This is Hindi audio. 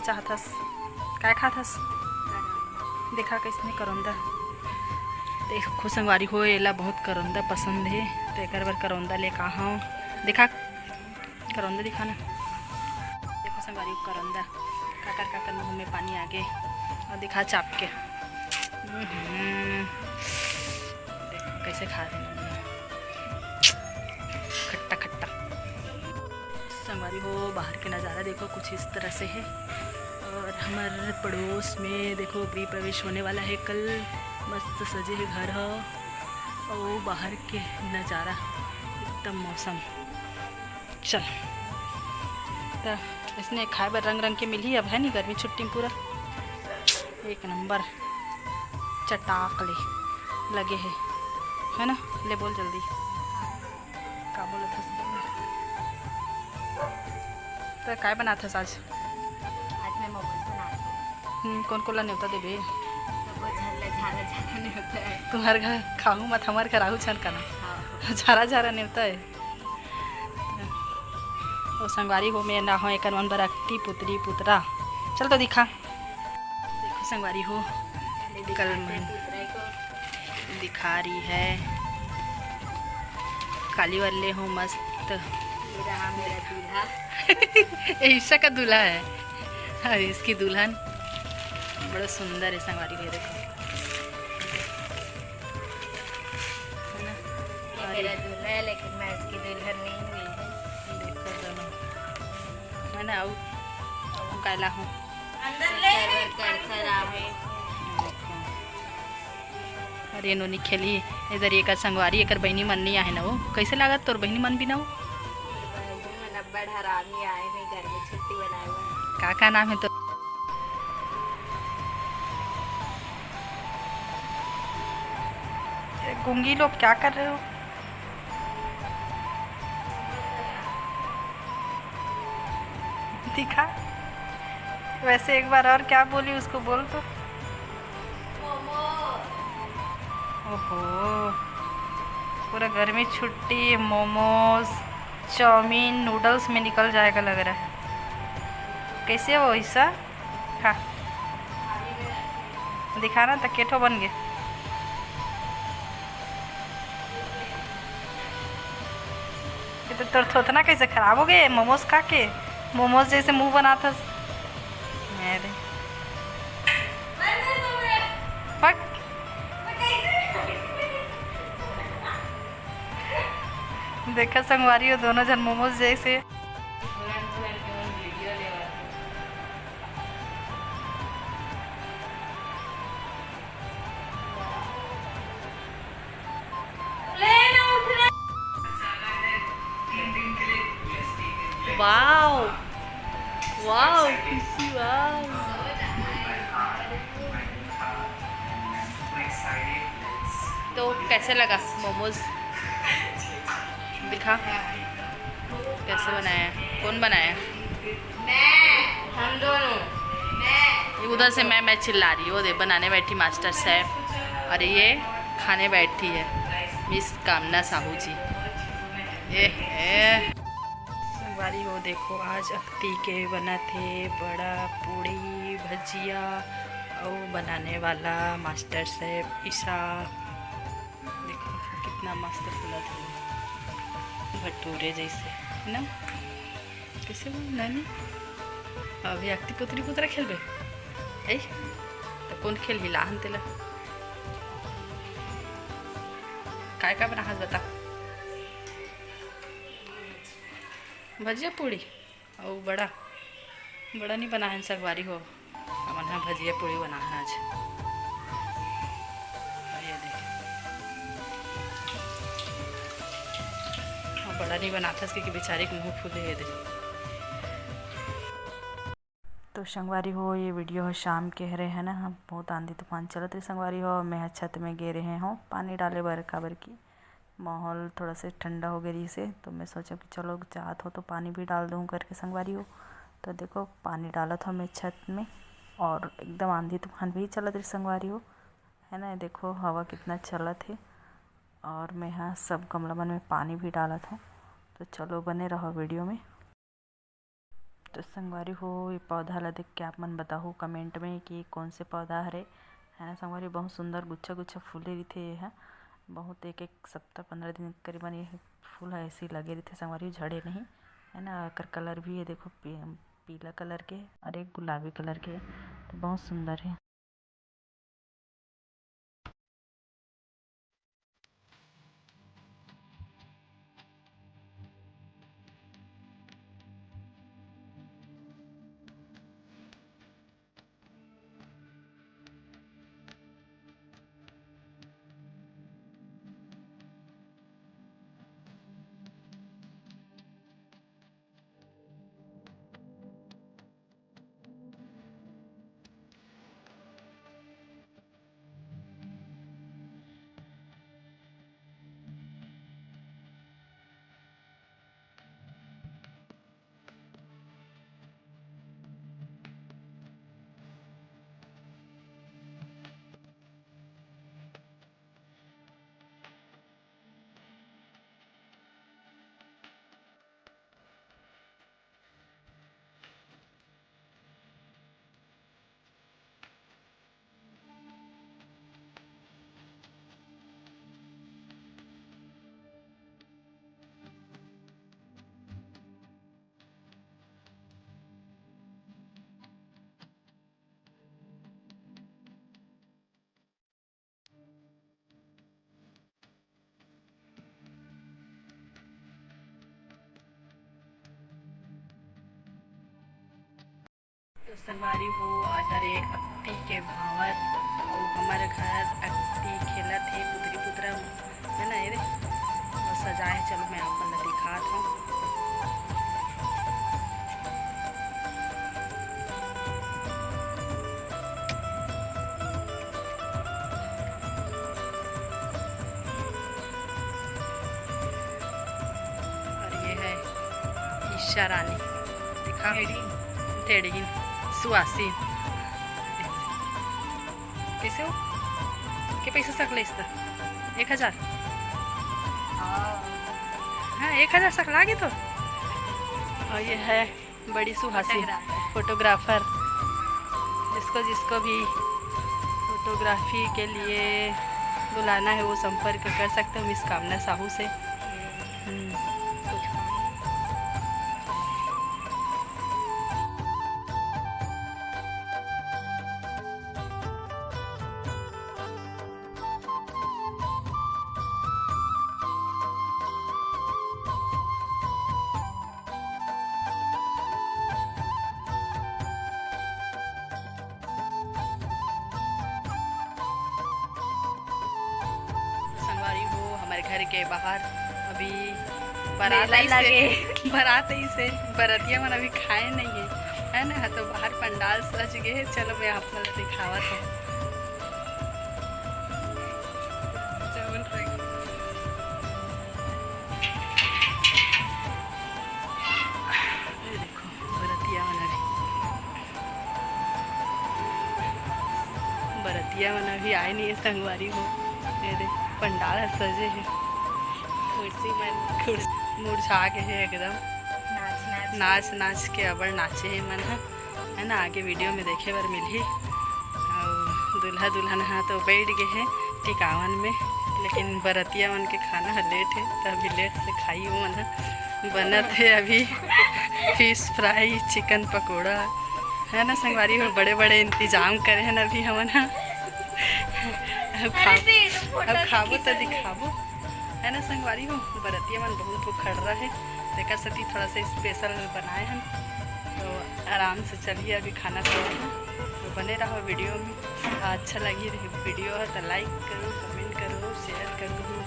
चाहथस? काय खाथस? देखा कैसने करौंदा। देखो संगवारी हो, एला बहुत करौंदा पसंद है तो एक बार करौंदा ले का हूँ। दिखा करौंदा, दिखा ना। देखो संगवारी हो करौंदा, काकर मुँह में पानी आ गए। और दिखा चाप के। देखो कैसे खा रहे हैं, खट्टा खट्टा। संगवारी हो बाहर के नज़ारा देखो कुछ इस तरह से है। और हमारे पड़ोस में देखो गृह प्रवेश होने वाला है कल। मस्त सजे है घर हो, और बाहर के नज़ारा एकदम मौसम। चल तो इसने खाए बर रंग रंग के मिली अब है नहीं, गर्मी छुट्टी में पूरा एक नंबर चटाक ले लगे है ना। ले बोल जल्दी का बोला था तो काय बना था आज? आज मैं मोमोज बनाती हूँ। कौन कोला न्योता देबे? सबको झारा झारा नहीं होता है। तुम्हारे घर खाऊँ मत, हमारे घर आहू छन करना। हाँ। झारा झारा न्योता है। वो संगवारी हो में ना हो एक मन बरकती पुतरी पुतरा। चल तो दिखा। देखो संगवारी हो कल मैं दिखा रही है काली वाले हो मस्त। मेरा दूल्हा ईशा का दूल्हा है और इसकी दुल्हन बड़ा सुंदर है। संगवारी हो देखो है ना। ये मेरा दूल्हा है लेकिन मैं इसकी दुल्हन नहीं हुई है। देखो दोनों है ना। और काला हूँ अरे नोनी खेली इधर एक संगवारी एक बहनी मन नहीं आहे ना। वो कैसे लागत तोर बहनी मन भी ना हो? बड़ हरामी आए नहीं, घर में छुट्टी बनाए हुए। का नाम है तो? गुंगी लोग क्या कर रहे हो? दिखा वैसे एक बार और क्या बोली उसको बोल तो। ओहो पूरा घर में छुट्टी, मोमोज चाउमीन नूडल्स में निकल जाएगा लग रहा है। कैसे वो ऐसा खा दिखाना तो केठो बन गए। ये तो तोर थोतना कैसे खराब हो गए मोमोज खा के? मोमोज जैसे मुंह बनाता मेरे। देखा संगवारी हो दोनों जन मोमोज जैसे। वाओ वाओ किसी वाओ। तो कैसे लगा मोमोज? दिखा कैसे बनाया, कौन बनाया? हम दोनों। ये उधर से मैं चिल्ला रही हूँ। दे बनाने बैठी मास्टर शेफ और ये खाने बैठी है मिस कामना साहू जी। ये संगवारी हो देखो आज अक्ति के बना थे बड़ा पूड़ी भजिया और बनाने वाला मास्टर शेफ ईशा। देखो कितना मस्त फूला था भटूरे जैसे है ना। कैसे नानी अभी अक्ति पुतरी पुतरा खेलबे है तो कौन खेल ही लाहन तेला काय बना हाथ बता? भजिया पूड़ी और बड़ा बड़ा नहीं बना है संगवारी हो। हमन हाँ भजिया पूड़ी बना है आज। ये देख बड़ा नहीं बना था क्योंकि बेचारे के मुँह फूले। ये देख तो संगवारी हो ये वीडियो है शाम के रहे है ना। हम बहुत आंधी तूफान चलत रहे संगवारी हो। मैं छत में गे रहे हो पानी डाले बरखा की माहौल थोड़ा सा ठंडा हो गई से तो मैं सोचा कि चलो चाहत हो तो पानी भी डाल दूँ करके संगवारी हो। तो देखो पानी डाला था मैं छत में और एकदम आंधी तूफान भी चलत रही संगवारी हो है ना। देखो हवा कितना चलत है और मैं यहाँ सब गमला में पानी भी डाला था। तो चलो बने रहो वीडियो में। तो संगवारी हो ये पौधा ला देख के आप मन बताहु कमेंट में कि कौन से पौधा हरे है ना संगवारी। बहुत सुंदर गुच्छा गुच्छा फूले रहिथे ये बहुत एक एक सप्ताह 15 दिन करीबन ये फूल ऐसे लगे रहिथे संगवारी, झड़े नहीं है ना। एकर कलर भी है देखो पीला कलर के और एक गुलाबी कलर के, तो बहुत सुंदर है। तो संगवारी हो अरे अक्ति के भावत और हमारे घर अक्ति खेला थे पुतरी पुतरा है ना ये और सजाए। चलो मैं आपको ला दिखात हूँ। और ये है ईशा रानी दिखा तेड़ीन सुहासी कैसे हो के पैसे सकले इस 1000 हाँ 1000 सकलागे तो। और ये है बड़ी सुहासी फोटोग्राफर, जिसको भी फोटोग्राफी के लिए बुलाना है वो संपर्क कर सकते हो मिस कामना साहू से। हमारे घर के बाहर अभी बारात ही से बरतिया मन अभी खाए नहीं है ना, तो बाहर पंडाल सज गए। चलो मैं आप लोग दिखावा तो देखो बरतिया मन अभी आए नहीं है संगवारी हो। ये देख पंडाल सजे है, कुर्सी मन मुरझा के है एकदम नाच के अबर नाचे है मन है ना। आगे वीडियो में देखे बर मिलही। और दूल्हा दुल्हन हाँ तो बैठ गए हैं टिकावन में, लेकिन बरतिया मन के खाना लेट है तो अभी लेट से खाई वो मन बनत है अभी फिश फ्राई चिकन पकौड़ा है ना संगवारी हो। बड़े बड़े इंतजाम करे हैं अभी हमन अब खाबो तो दिखाबो है ना संगवारी हो। बरतिया मन बहुत भूख खड़ रहा है, देखा सती थोड़ा सा स्पेशल बनाए हैं तो आराम से चलिए अभी खाना खाना तो बने रहो वीडियो में। अच्छा लगी वीडियो है तो लाइक करो, कमेंट करो, शेयर करो।